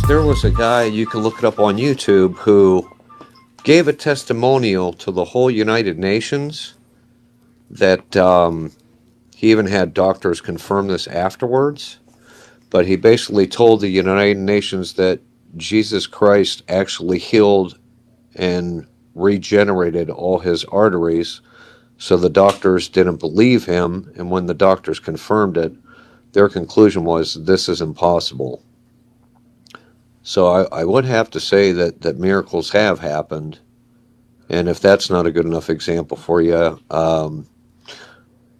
There was a guy, you can look it up on YouTube, who gave a testimonial to the whole United Nations that he even had doctors confirm this afterwards. But he basically told the United Nations that Jesus Christ actually healed and regenerated all his arteries. So the doctors didn't believe him. And when the doctors confirmed it, their conclusion was this is impossible. So I would have to say that miracles have happened. And if that's not a good enough example for you,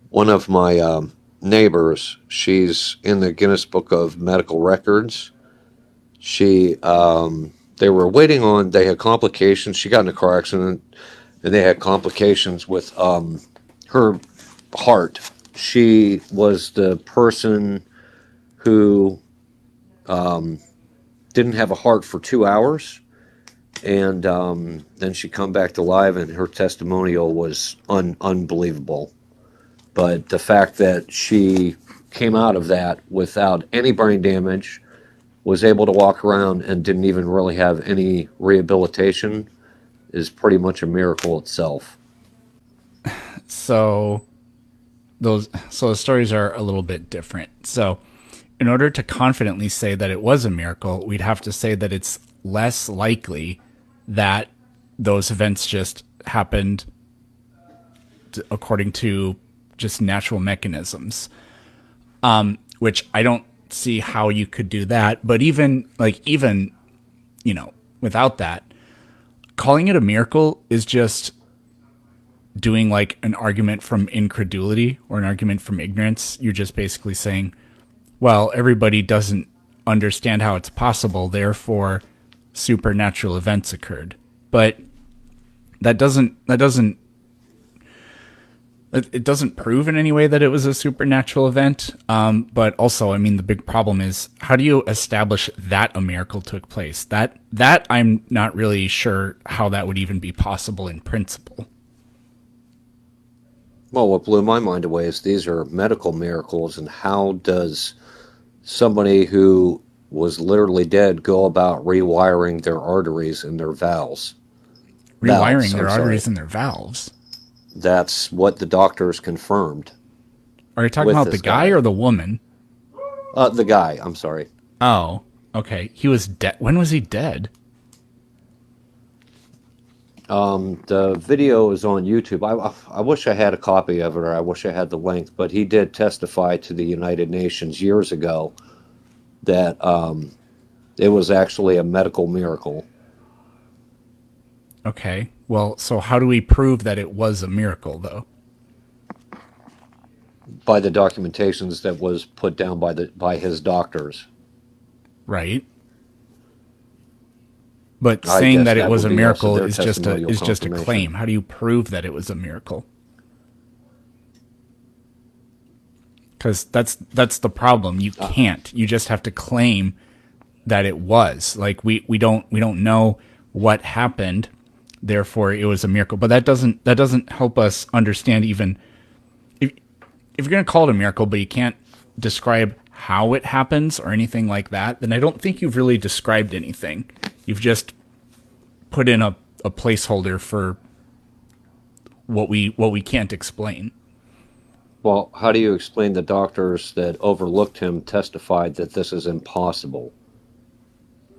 one of my neighbors, she's in the Guinness Book of Medical Records. They were waiting on, they had complications. She got in a car accident and they had complications with her heart. She was the person who didn't have a heart for 2 hours, and then she come back to life, and her testimonial was unbelievable. But the fact that she came out of that without any brain damage, was able to walk around, and didn't even really have any rehabilitation is pretty much a miracle itself. So the stories are a little bit different. So in order to confidently say that it was a miracle, we'd have to say that it's less likely that those events just happened according to just natural mechanisms, which I don't see how you could do that. But even without that, calling it a miracle is just doing like an argument from incredulity or an argument from ignorance. You're just basically saying, well, everybody doesn't understand how it's possible, therefore supernatural events occurred. But it doesn't prove in any way that it was a supernatural event. But also, I mean, the big problem is, how do you establish that a miracle took place? That I'm not really sure how that would even be possible in principle. Well, what blew my mind away is these are medical miracles, and how does somebody who was literally dead go about rewiring their arteries and their valves? Rewiring their arteries and their valves? That's what the doctors confirmed. Are you talking about the guy or the woman? The guy, I'm sorry. Oh, okay. He was dead. When was he dead? The video is on YouTube. I wish I had a copy of it, or I wish I had the link, but he did testify to the United Nations years ago that it was actually a medical miracle. Okay. Well, so how do we prove that it was a miracle, though? By the documentations that was put down by his doctors. Right. But saying that it was a miracle is just a claim. How do you prove that it was a miracle? Because that's the problem. You can't. You just have to claim that it was. Like we don't know what happened, therefore it was a miracle. But that doesn't help us understand, even if you're going to call it a miracle, but you can't describe how it happens or anything like that, then I don't think you've really described anything. You've just put in a placeholder for what we can't explain. Well, how do you explain the doctors that overlooked him testified that this is impossible?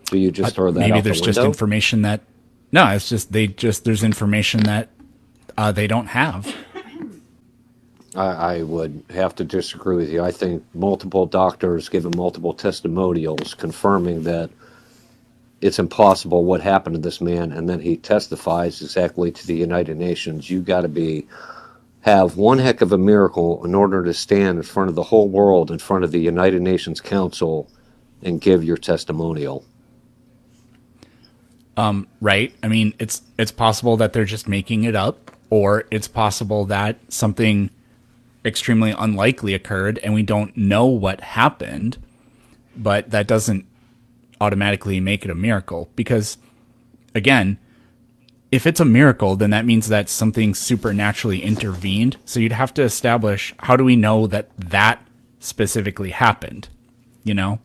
Do you just throw that out the window? Maybe there's just information that... No, it's just there's information that they don't have. I would have to disagree with you. I think multiple doctors given multiple testimonials confirming that it's impossible what happened to this man, and then he testifies exactly to the United Nations. You got to have one heck of a miracle in order to stand in front of the whole world, in front of the United Nations Council, and give your testimonial. Right. I mean, it's possible that they're just making it up, or it's possible that something extremely unlikely occurred and we don't know what happened, but that doesn't automatically make it a miracle. Because, again, if it's a miracle, then that means that something supernaturally intervened. So you'd have to establish, how do we know that specifically happened? You know?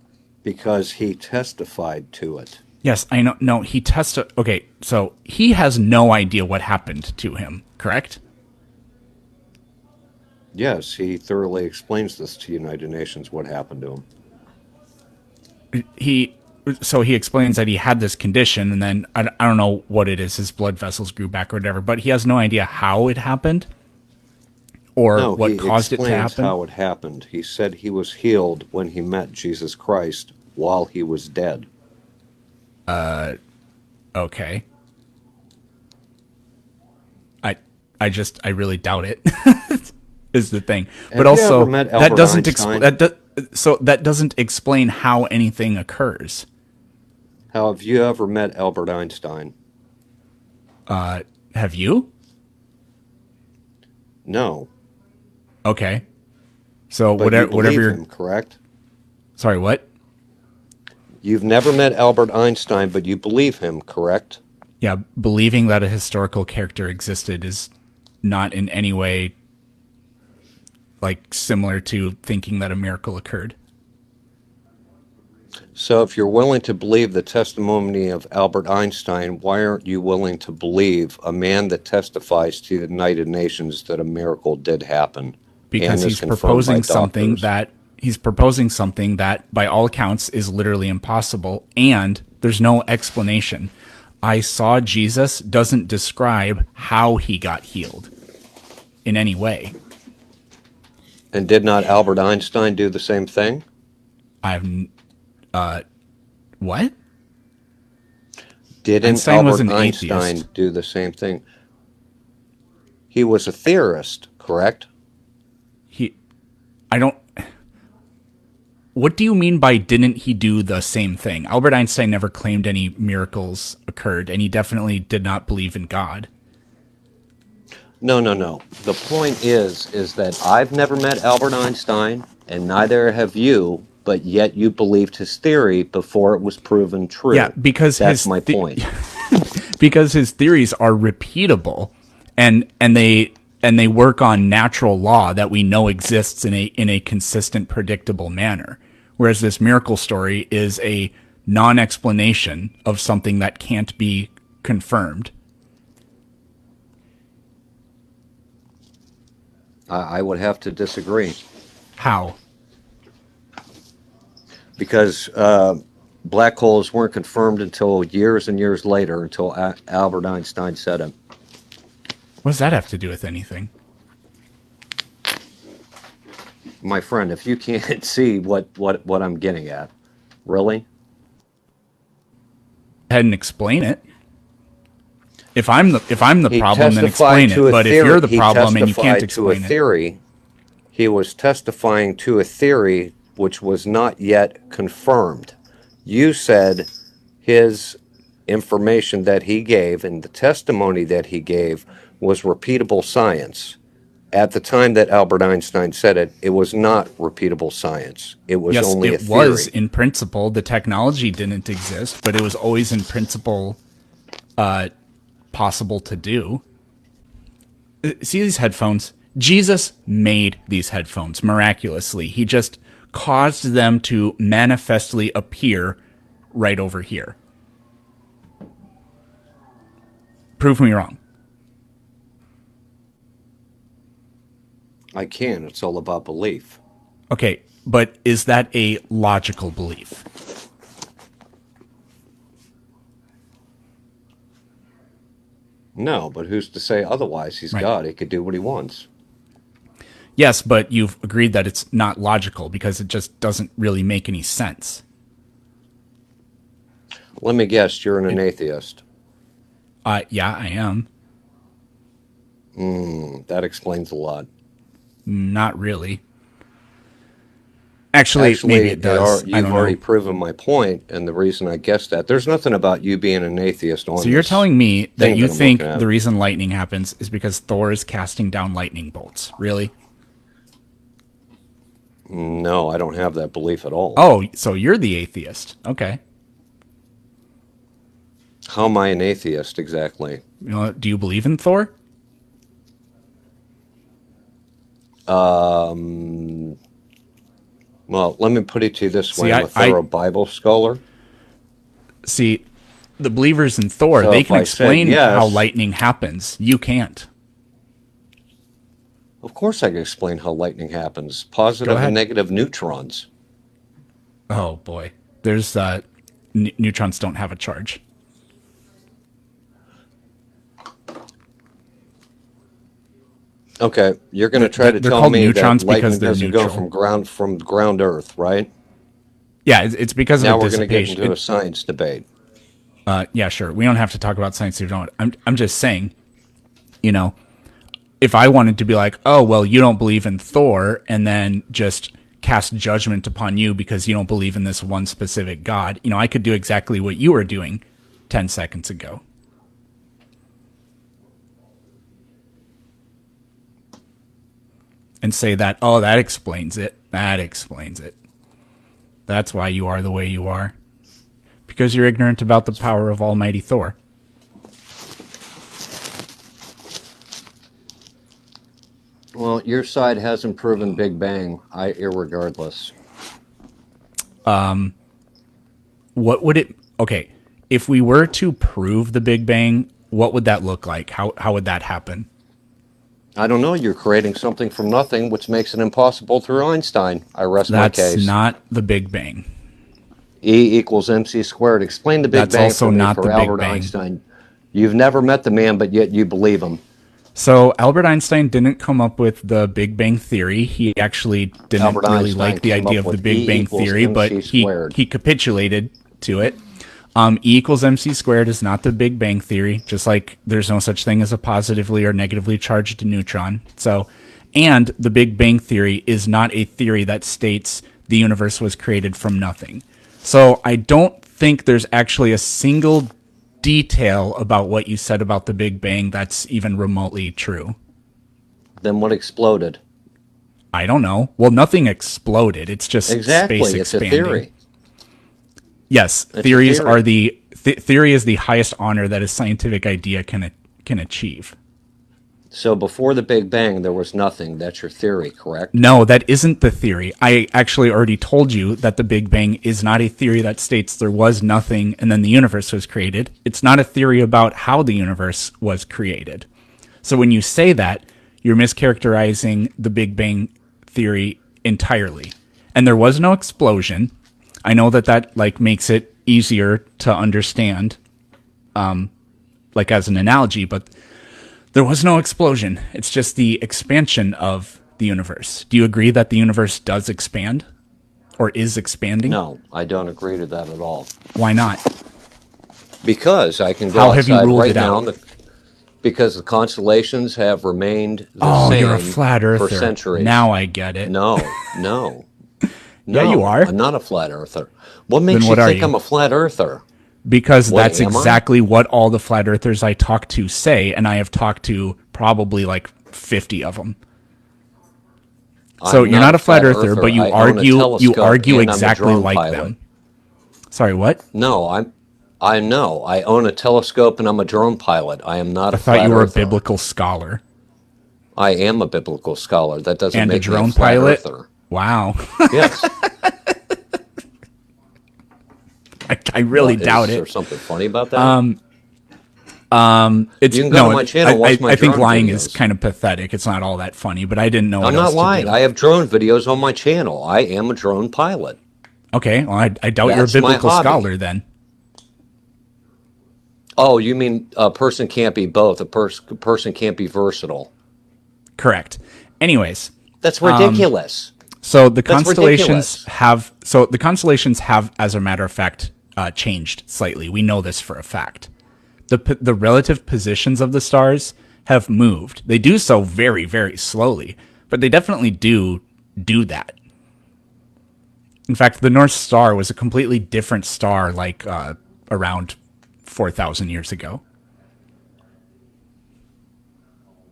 because he testified to it. Yes, I know. No, he tested. Okay, so he has no idea what happened to him, correct? Yes, he thoroughly explains this to United Nations what happened to him. He so he explains that he had this condition, and then I don't know what it is. His blood vessels grew back or whatever, but he has no idea how it happened or No, what he caused it to explains happen. how it happened. He said he was healed when he met Jesus Christ while he was dead. Okay, I I really doubt it. Is the thing, but Have you ever also met that Albert doesn't Einstein? so that doesn't explain how anything occurs. How have you ever met Albert Einstein? Have you? No, Okay, so but you whatever believe you're. him, correct? Sorry, what? You've never met Albert Einstein, but you believe him, correct? Yeah, believing that a historical character existed is not in any way like similar to thinking that a miracle occurred. So if you're willing to believe the testimony of Albert Einstein, why aren't you willing to believe a man that testifies to the United Nations that a miracle did happen and Because is confirmed by doctors? he's proposing something that by all accounts is literally impossible and there's no explanation. I saw Jesus doesn't describe how he got healed in any way. And did not Albert Einstein do the same thing? I've what? Didn't Einstein was Albert an Einstein atheist. do the same thing? He was a theorist, correct? He I don't What do you mean by didn't he do the same thing? Albert Einstein never claimed any miracles occurred, and he definitely did not believe in God. No, no, no. The point is that I've never met Albert Einstein, and neither have you, but yet you believed his theory before it was proven Yeah, true. That's my point. because his theories are repeatable, and they work on natural law that we know exists in a consistent, predictable manner. Whereas this miracle story is a non-explanation of something that can't be confirmed. I would have to disagree How? because black holes weren't confirmed until years and years later, until Albert Einstein said it. What does that have to do with anything? My friend, if you can't see what I'm getting at, really? Go ahead and explain it. If I'm the He problem, then testified explain to it. a But if theory. you're the He problem and you can't testified to a explain it, theory. He was testifying to a theory which was not yet confirmed. You said his information that he gave and the testimony that he gave was repeatable science. At the time that Albert Einstein said it, it was not repeatable science. It was yes, only a it was theory. in principle. The technology didn't exist, but it was always in principle possible to do. See these headphones? Jesus made these headphones miraculously. He just caused them to manifestly appear right over here. Prove me wrong. I can. It's all about belief. Okay, but is that a logical belief? No, but who's to say otherwise? He's Right. God. He could do what he wants. Yes, but you've agreed that it's not logical because it just doesn't really make any sense. Let me guess, you're an atheist. Yeah, I am. That explains a lot. Not really. Actually, maybe it does. I You've don't already know. proven my point, and the reason I guessed that. There's nothing about you being an atheist on So you're this telling me that thing you that I'm think looking at. the reason lightning happens is because Thor is casting down lightning bolts. Really? No, I don't have that belief at all. Oh, so you're the atheist. Okay. How am I an atheist exactly? You know, do you believe in Thor? Well, Well, let me put it to you this way. See, I'm a thorough Bible scholar. see the believers in Thor, So they if can I said explain how yes, lightning happens. You can't. of course I can explain how lightning happens. Go Positive and ahead. negative neutrons. Oh boy, there's neutrons don't have a charge. Okay, you're going to try to They're tell called me that neutrons because lightning they're doesn't go neutral. from ground Earth, right? Yeah, it's because of a Now we're going to get dissipation. into a science debate. Yeah, sure. We don't have to talk about science if you don't. I'm just saying, you know, if I wanted to be like, oh well, you don't believe in Thor, and then just cast judgment upon you because you don't believe in this one specific god, I could do exactly what you were doing 10 seconds ago. And say that, oh, that explains it. That explains it. That's why you are the way you are. Because you're ignorant about the power of Almighty Thor. Well, your side hasn't proven Big Bang, irregardless. What would it... Okay, if we were to prove the Big Bang, what would that look like? How would that happen? I don't know. You're creating something from nothing, which makes it impossible through Einstein. I rest my That's case. not the Big Bang. E equals mc squared. Explain the Big That's Bang also for me not for the Big Albert Bang. Einstein. You've never met the man, but yet you believe him. So Albert Einstein didn't come up with the Big Bang Theory. He actually didn't Albert really Einstein like the came idea up of the with Big E Bang equals Theory, but MC squared. he capitulated to it. E equals MC squared is not the Big Bang Theory, just like there's no such thing as a positively or negatively charged neutron. And the Big Bang Theory is not a theory that states the universe was created from nothing. So I don't think there's actually a single detail about what you said about the Big Bang that's even remotely true. Then what exploded? I don't know. Well, nothing exploded. It's just Exactly. space It's a expanding. theory. Yes, It's a theories theory. are theory is the highest honor that a scientific idea can achieve. So before the Big Bang, there was nothing. That's your theory, correct? No, that isn't the theory. I actually already told you that the Big Bang is not a theory that states there was nothing and then the universe was created. It's not a theory about how the universe was created. So when you say that, you're mischaracterizing the Big Bang theory entirely. And there was no explosion. I know that makes it easier to understand, as an analogy, but there was no explosion. It's just the expansion of the universe. Do you agree that the universe does expand or is expanding? No, I don't agree to that at all. Why not? Because I can go How have you outside ruled right it now. out? Because the constellations have remained the Oh, same you're a flat for earther. centuries. Now I get it. No, no, Yeah, no. you are. I'm not a flat earther. What makes Then you what are think you? I'm a flat earther? Because What that's am I? exactly what all the flat earthers I talk to say, and I have talked to probably 50 of them. So I'm you're not a flat earther, but you I own a argue telescope and I'm a exactly drone like pilot. them. Sorry, what? No, I know. I own a telescope and I'm a drone pilot. I am not a I thought flat you were earther. a biblical scholar I am a biblical scholar. That doesn't and a make me drone a flat pilot. earther. Wow. Yes. I really doubt Is there it. something funny about that? It's You can go to my channel, watch my I think drone lying videos. is kind of pathetic. It's not all that funny, but I didn't know. I'm what not else to lying. do. I have drone videos on my channel. I am a drone pilot. Okay, well, I doubt That's you're a my biblical hobby. scholar then. Oh, you mean a person can't be both? A person can't be versatile? Correct. Anyways, That's ridiculous. so the That's constellations ridiculous. have, as a matter of fact, changed slightly. We know this for a fact. The relative positions of the stars have moved. They do so very, very slowly, but they definitely do that. In fact, the North Star was a completely different star around 4,000 years ago.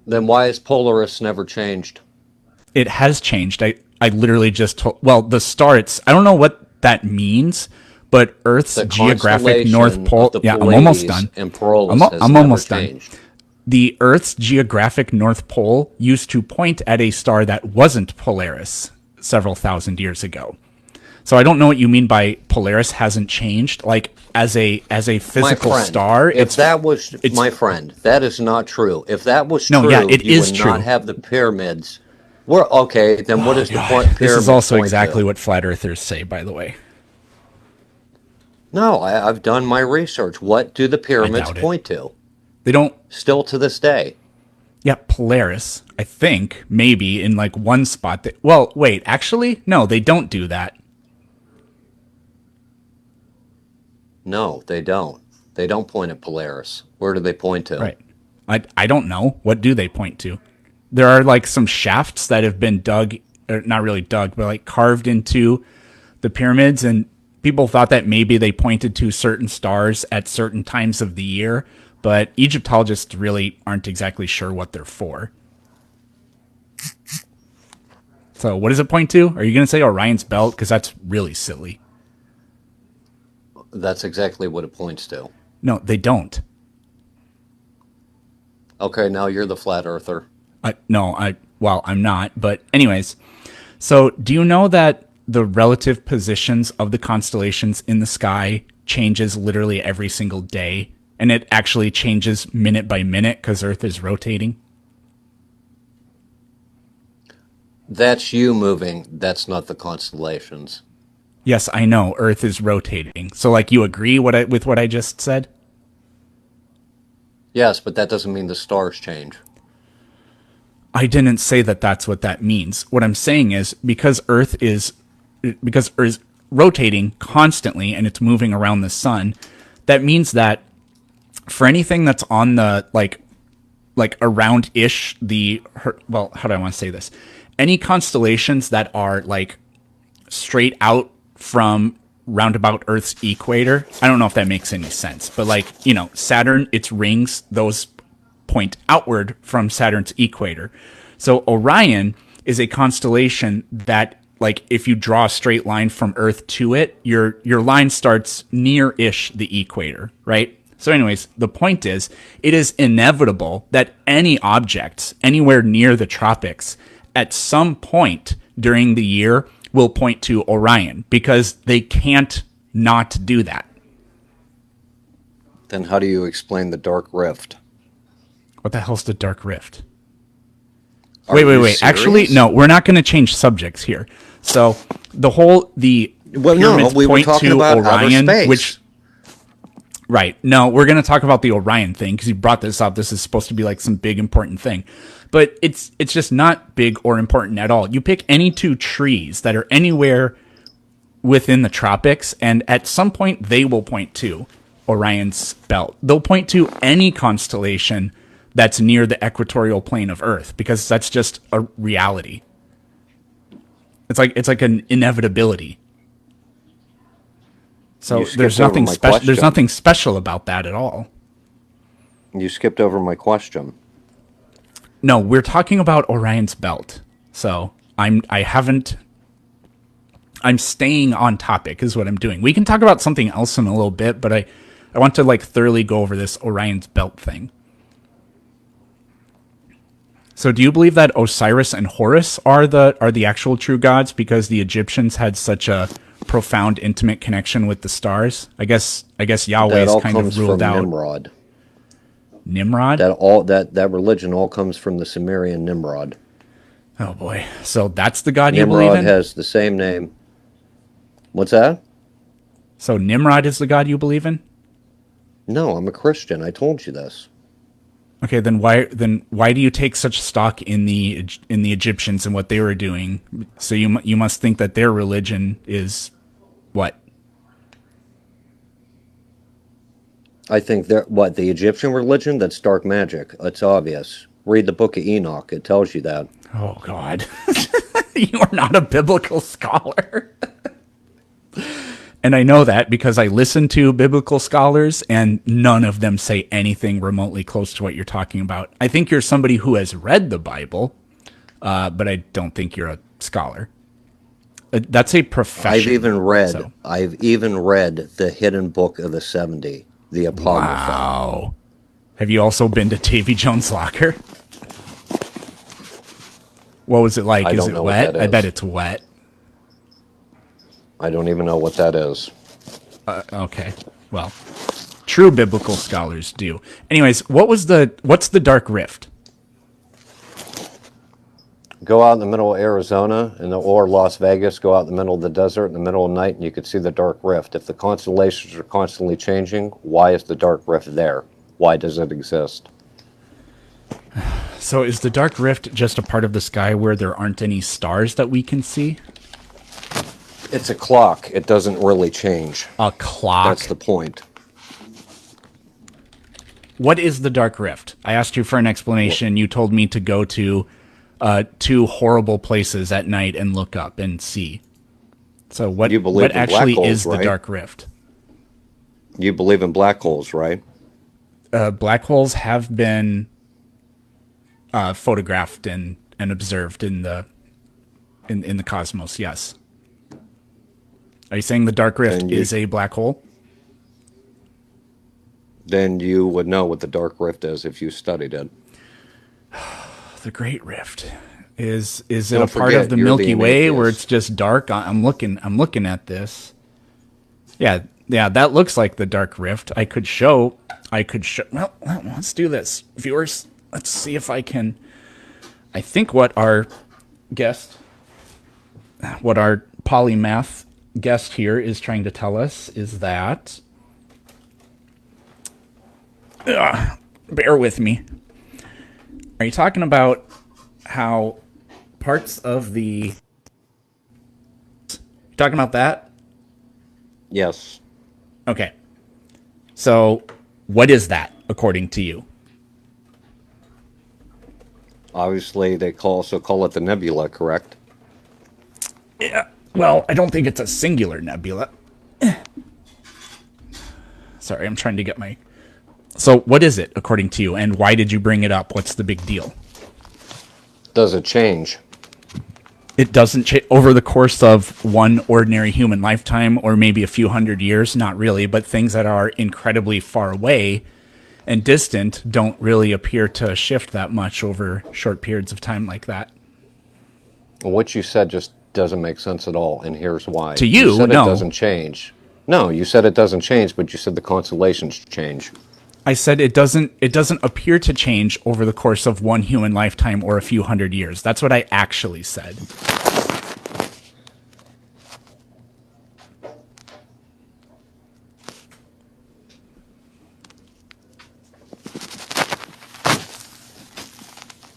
Then why has Polaris never changed? It has changed. I literally just told, well, the star, I don't know what that means, but Earth's The geographic constellation North Pole. of the Yeah, I'm almost Pleiades done. and Polaris I'm has I'm never almost done. changed. The Earth's geographic North Pole used to point at a star that wasn't Polaris several thousand years ago. So I don't know what you mean by Polaris hasn't changed. Like as a My physical friend, star, if that was it's my friend, that is not true. If that was no, yeah, true, it you is would not true. have the pyramids. We're okay. Then what Oh does the god, this is pyramids also point exactly to? what flat earthers say, by the way. No, I've done my research. What do the I pyramids doubt it. point to? They don't. Still to this day. Yeah, Polaris, I think, maybe in like one spot that, well, wait, actually, no, they don't do that. No, they don't. They don't point at Polaris. Where do they point to? Right. I don't know. What do they point to? There are like some shafts that have been dug, or not really dug, but like carved into the pyramids, and people thought that maybe they pointed to certain stars at certain times of the year, but Egyptologists really aren't exactly sure what they're for. So, what does it point to? Are you going to say Orion's belt? Because that's really silly. That's exactly what it points to. No, they don't. Okay, now you're the flat earther. Well, I'm not. But, anyways, so do you know that the relative positions of the constellations in the sky changes literally every single day? And it actually changes minute by minute because Earth is rotating? That's you moving. That's not the constellations. Yes, I know. Earth is rotating. So, like, you agree with what I just said? Yes, but that doesn't mean the stars change. I didn't say that that's what that means. What I'm saying is because Earth is rotating constantly and it's moving around the sun, that means that for anything that's on the like around ish well, how do I want to say this? Any constellations that are like straight out from roundabout Earth's equator. I don't know if that makes any sense, but like, Saturn, its rings, those point outward from Saturn's equator. So Orion is a constellation that, like, if you draw a straight line from Earth to it, your line starts near-ish the equator, right? So anyways, the point is, it is inevitable that any objects anywhere near the tropics at some point during the year will point to Orion because they can't not do that. Then how do you explain the dark rift? What the hell's the dark rift? Are Wait. you Actually, serious? no, we're not going to change subjects here. So the Well, no, pyramids we were point talking to about outer Orion, space. which right. No, we're going to talk about the Orion thing because you brought this up. This is supposed to be like some big important thing. But it's just not big or important at all. You pick any two trees that are anywhere within the tropics, and at some point they will point to Orion's belt. They'll point to any constellation that's near the equatorial plane of Earth because that's just a reality. It's like an inevitability. So there's nothing special. There's nothing special about that at all. You skipped over my question. No, we're talking about Orion's belt. So I'm staying on topic is what I'm doing. We can talk about something else in a little bit, but I want to like thoroughly go over this Orion's belt thing. So do you believe that Osiris and Horus are the actual true gods because the Egyptians had such a profound intimate connection with the stars? I guess Yahweh is kind of ruled out. Nimrod. Nimrod? That religion all comes from the Sumerian Nimrod. Oh boy. So that's the god you believe Nimrod in? has the same name. What's that? So Nimrod is the god you believe in? No, I'm a Christian. I told you this. Okay, then why do you take such stock in the Egyptians and what they were doing? So you must think that their religion is what? I think the Egyptian religion, that's dark magic. It's obvious. Read the book of Enoch. It tells you that. Oh God. You are not a biblical scholar. And I know that because I listen to biblical scholars and none of them say anything remotely close to what you're talking about. I think you're somebody who has read the Bible, but I don't think you're a scholar. That's a profession. I've even read the hidden book of the 70, the Apocrypha. Wow. Have you also been to Davy Jones' locker? What was it like? Is it wet? I bet it's wet. I don't even know what that is. Okay. Well, true biblical scholars do. Anyways, what's the dark rift? Go out in the middle of Arizona or Las Vegas, go out in the middle of the desert in the middle of the night, and you could see the dark rift. If the constellations are constantly changing, why is the dark rift there? Why does it exist? So is the dark rift just a part of the sky where there aren't any stars that we can see? It's a clock. It doesn't really change. A clock? That's the point. What is the dark rift? I asked you for an explanation. You told me to go to two horrible places at night and look up and see. So what actually is the dark rift? You believe in black holes, right? Black holes have been photographed and observed in the cosmos. Yes. Are you saying the dark rift is a black hole? Then you would know what the dark rift is if you studied it. The Great Rift is it a part of the Milky Way where it's just dark? I'm looking at this. Yeah, that looks like the dark rift. I could show. Well, let's do this, viewers. Let's see if I can. I think what our polymath guest here is trying to tell us is that. Bear with me. Are you talking about how parts of the... Talking about that? Yes. Okay. So, what is that, according to you? Obviously, they also call it the nebula, correct? Yeah. Well, I don't think it's a singular nebula. Sorry, I'm trying to get my... So, what is it, according to you, and why did you bring it up? What's the big deal? Does it change? It doesn't change over the course of one ordinary human lifetime, or maybe a few hundred years. Not really, but things that are incredibly far away and distant don't really appear to shift that much over short periods of time like that. What you said just doesn't make sense at all, and here's why. To you, said no. It doesn't change. No, you said it doesn't change, but you said the constellations change. I said it doesn't appear to change over the course of one human lifetime or a few hundred years. That's what I actually said.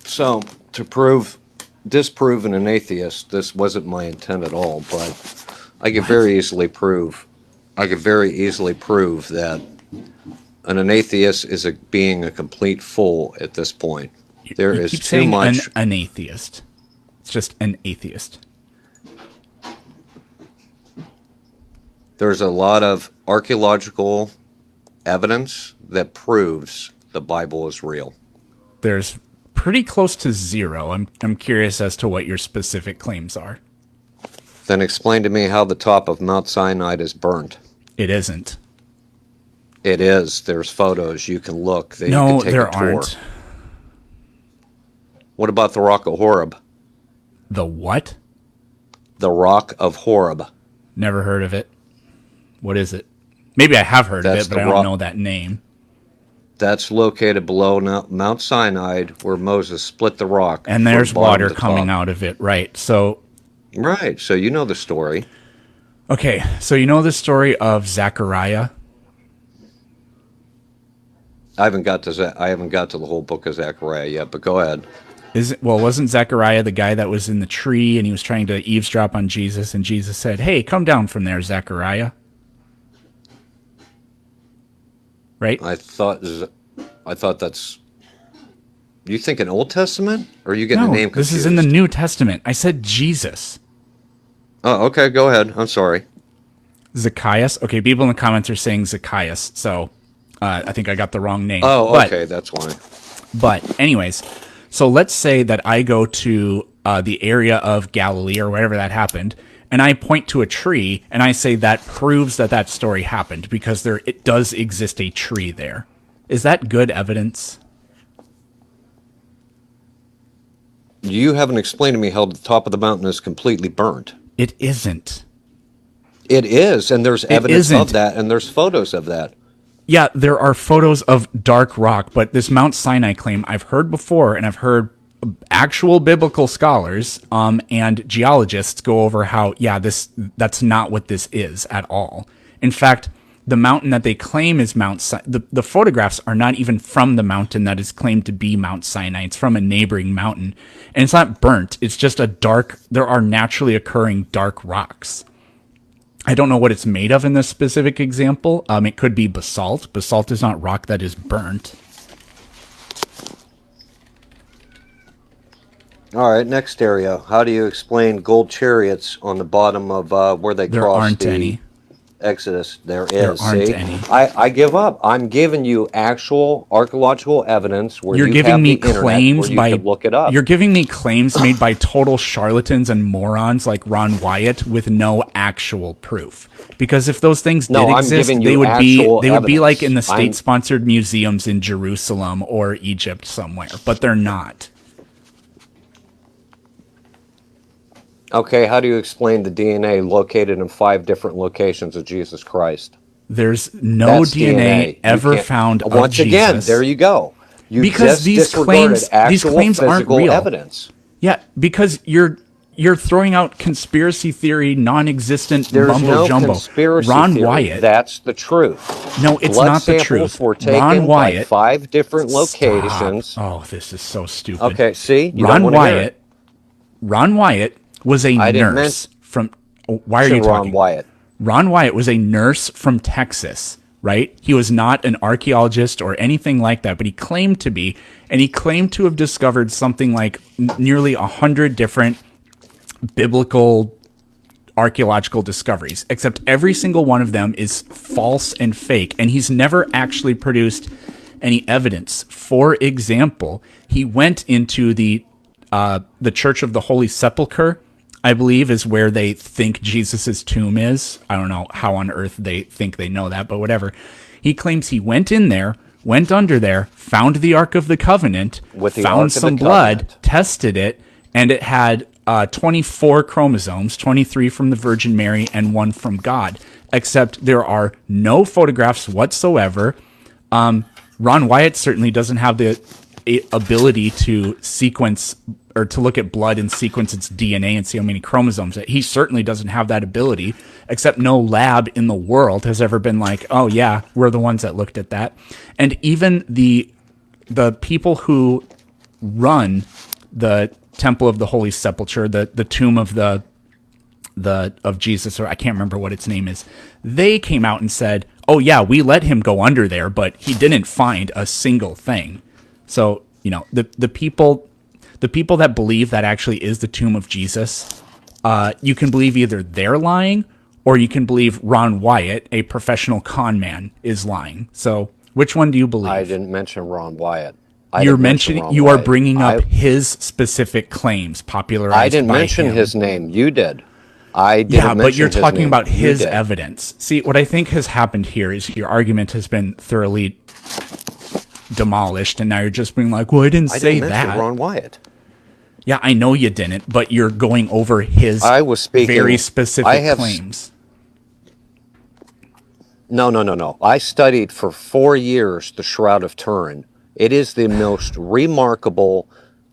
So, disprove an atheist, this wasn't my intent at all, but I could very easily prove that an atheist is being a complete fool at this point. There is keep too saying much. An atheist. It's just an atheist. There's a lot of archaeological evidence that proves the Bible is real. There's pretty close to zero. I'm curious as to what your specific claims are. Then explain to me how the top of Mount Sinai is burnt. It isn't. It is. There's photos. You can look. No, you can take there a tour. aren't. What about the Rock of Horeb? The what? The Rock of Horeb. Never heard of it. What is it? Maybe I have heard of it, but I don't know that name. That's located below Mount Sinai, where Moses split the rock. And there's water coming out of it, right? So, right. So you know the story. Okay, so you know the story of Zechariah? I haven't got to the whole book of Zechariah yet, but go ahead. Wasn't Zechariah the guy that was in the tree and he was trying to eavesdrop on Jesus, and Jesus said, "Hey, come down from there, Zechariah." Right? I thought that's. You think an Old Testament, or are you getting the name confused? This is in the New Testament. I said Jesus. Oh, okay. Go ahead. I'm sorry. Zacchaeus. Okay, people in the comments are saying Zacchaeus, so I think I got the wrong name. Oh, okay, that's why. But anyways, so let's say that I go to the area of Galilee or wherever that happened, and I point to a tree, and I say that proves that story happened because it does exist a tree there. Is that good evidence? You haven't explained to me how the top of the mountain is completely burnt. It isn't. It is, and there's It evidence of isn't. that, and there's photos of that. Yeah, there are photos of dark rock, but this Mount Sinai claim I've heard before, and I've heard actual biblical scholars and geologists go over how, yeah, that's not what this is at all. In fact, the mountain that they claim is Mount Sinai, the photographs are not even from the mountain that is claimed to be Mount Sinai. It's from a neighboring mountain, and it's not burnt. It's just a dark. There are naturally occurring dark rocks. I don't know what it's made of in this specific example. It could be basalt. Basalt is not rock that is burnt. All right, next area. How do you explain gold chariots on the bottom of where they There cross aren't the any. Exodus? There There is. aren't See, any. I give up. I'm giving you actual archaeological evidence where You're you giving have me the internet claims where you by could look it up. you're giving me claims made by total charlatans and morons like Ron Wyatt with no actual proof. Because if those things No, did I'm exist, giving you they would actual be like in the evidence. I'm state-sponsored museums in Jerusalem or Egypt somewhere, but they're not. okay. How do you explain the DNA located in 5 different locations of Jesus Christ? There's no That's DNA DNA. You ever can't. found of Once again, there Jesus you go. You because just disregarded these actual claims aren't physical real. evidence. Yeah, because you're throwing out conspiracy theory, non-existent There's mumbo no jumbo. conspiracy Ron theory. Wyatt. That's the truth. No, it's Blood not the samples truth. were Ron taken by Wyatt. 5 different Stop. locations. Oh, this is so stupid. Okay, see? You don't Ron want to hear it. Wyatt. Ron Wyatt was a I didn't nurse from. Oh, why are you mention Ron talking? Wyatt. Ron Wyatt was a nurse from Texas, right? He was not an archaeologist or anything like that, but he claimed to be, and he claimed to have discovered something like nearly 100 different biblical archaeological discoveries, except every single one of them is false and fake, and he's never actually produced any evidence. For example, he went into the Church of the Holy Sepulchre, I believe, is where they think Jesus's tomb is. I don't know how on earth they think they know that, but whatever. He claims he went in there, went under there, found the Ark of the Covenant, With the found Ark of the some blood, Covenant. tested it, and it had 24 chromosomes, 23 from the Virgin Mary and 1 from God. Except there are no photographs whatsoever. Ron Wyatt certainly doesn't have the ability to sequence or to look at blood and sequence its DNA and see how many chromosomes. He certainly doesn't have that ability, except no lab in the world has ever been like, oh yeah, we're the ones that looked at that. And even the people who run the Temple of the Holy Sepulchre, the tomb of of Jesus, or I can't remember what its name is, they came out and said, oh yeah, we let him go under there, but he didn't find a single thing. So, you know, the people that believe that actually is the tomb of Jesus, you can believe either they're lying or you can believe Ron Wyatt, a professional con man, is lying. So which one do you believe? I didn't mention Ron Wyatt. You're mentioning, you are bringing up his specific claims popularized I didn't by mention him. his name. You did. I didn't Yeah, but mention you're his talking name. about You his did. evidence. See, what I think has happened here is your argument has been thoroughly demolished, and now you're just being like, well, I didn't I say didn't mention that. Ron Wyatt. Yeah, I know you didn't, but you're going over his I was speaking. very specific I have claims. No. I studied for 4 years the Shroud of Turin. It is the most remarkable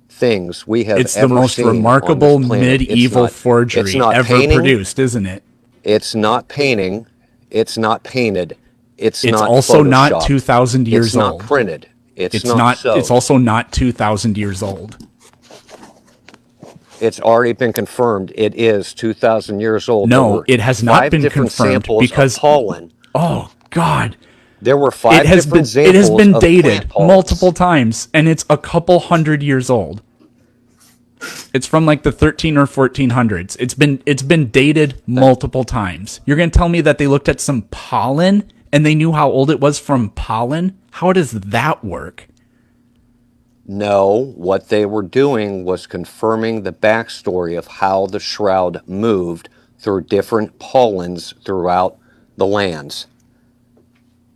things we have It's the ever most seen on remarkable this planet. medieval It's forgery not ever painting. produced, isn't it? It's not painting. It's not painted. It's It's not also not photoshopped. 2,000 years It's not old. printed. It's It's not not. sewed. It's also not 2,000 years old. It's already been confirmed. It is 2,000 years old. No, There were it has not 5 been different confirmed samples because- of pollen. Oh God. There were 5 It has been different samples it has been of dated plant pollens. multiple times, and it's a couple hundred years old. It's from like the 13 or 1400s. It's been dated multiple times. You're going to tell me that they looked at some pollen and they knew how old it was from pollen? How does that work? No, what they were doing was confirming the backstory of how the shroud moved through different pollens throughout the lands.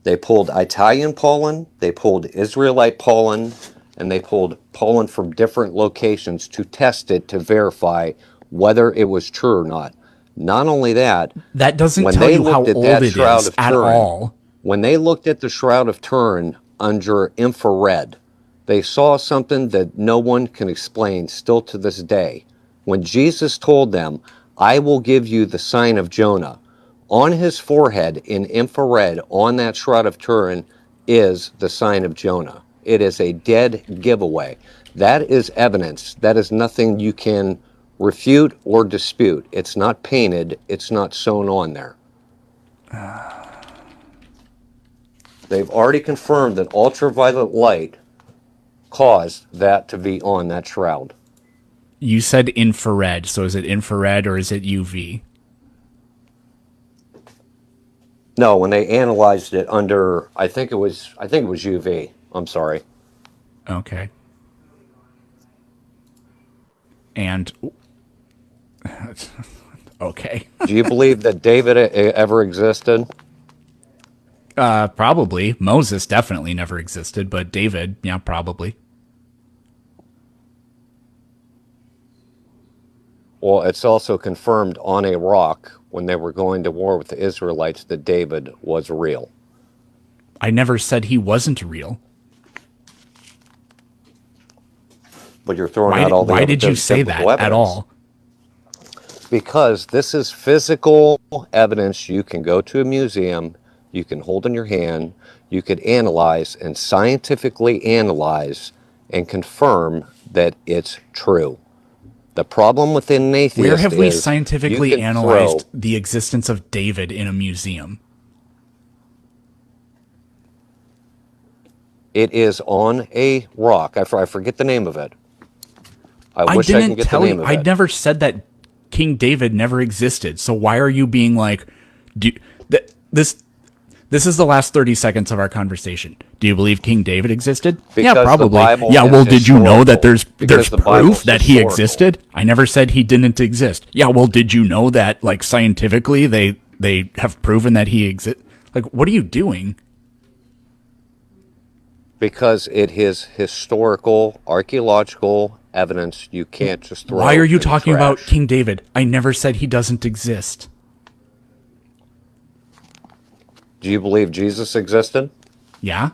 They pulled Italian pollen, they pulled Israelite pollen, and they pulled pollen from different locations to test it to verify whether it was true or not. Not only that, That doesn't when tell they you how looked at old that it Shroud is of at Turin, all. when they looked at the Shroud of Turin under infrared, they saw something that no one can explain still to this day. When Jesus told them, I will give you the sign of Jonah, on his forehead in infrared on that Shroud of Turin is the sign of Jonah. It is a dead giveaway. That is evidence. That is nothing you can refute or dispute. It's not painted. It's not sewn on there. They've already confirmed that ultraviolet light caused that to be on that shroud. You said infrared, so is it infrared or is it UV? No, when they analyzed it under, I think it was UV. I'm sorry. Okay. And okay. Do you believe that David ever existed? Probably. Moses definitely never existed, but David, yeah, probably. Well, it's also confirmed on a rock when they were going to war with the Israelites that David was real. I never said he wasn't real. But you're throwing Why out all the why other did you say biblical that at evidence. all? Because this is physical evidence you can go to a museum, you can hold in your hand, you could analyze and scientifically analyze and confirm that it's true. The problem with an atheist Where have we is you scientifically can throw. analyzed the existence of David in a museum? It is on a rock. I forget the name of it. I I wish I can didn't get the tell name you. of I it. never said that King David never existed. So why are you being like, this? This is the last 30 seconds of our conversation. Do you believe King David existed? Yeah, Because the probably. Bible Yeah, is well, did you know that historical. there's Because the Bible proof is that he historical. existed? I never said he didn't exist. Yeah, well, did you know that like scientifically they have proven that he exists? Like, what are you doing? Because it is historical, archaeological evidence you can't just throw Why are you in the talking about trash. King David? I never said he doesn't exist. Do you believe Jesus existed? Yeah?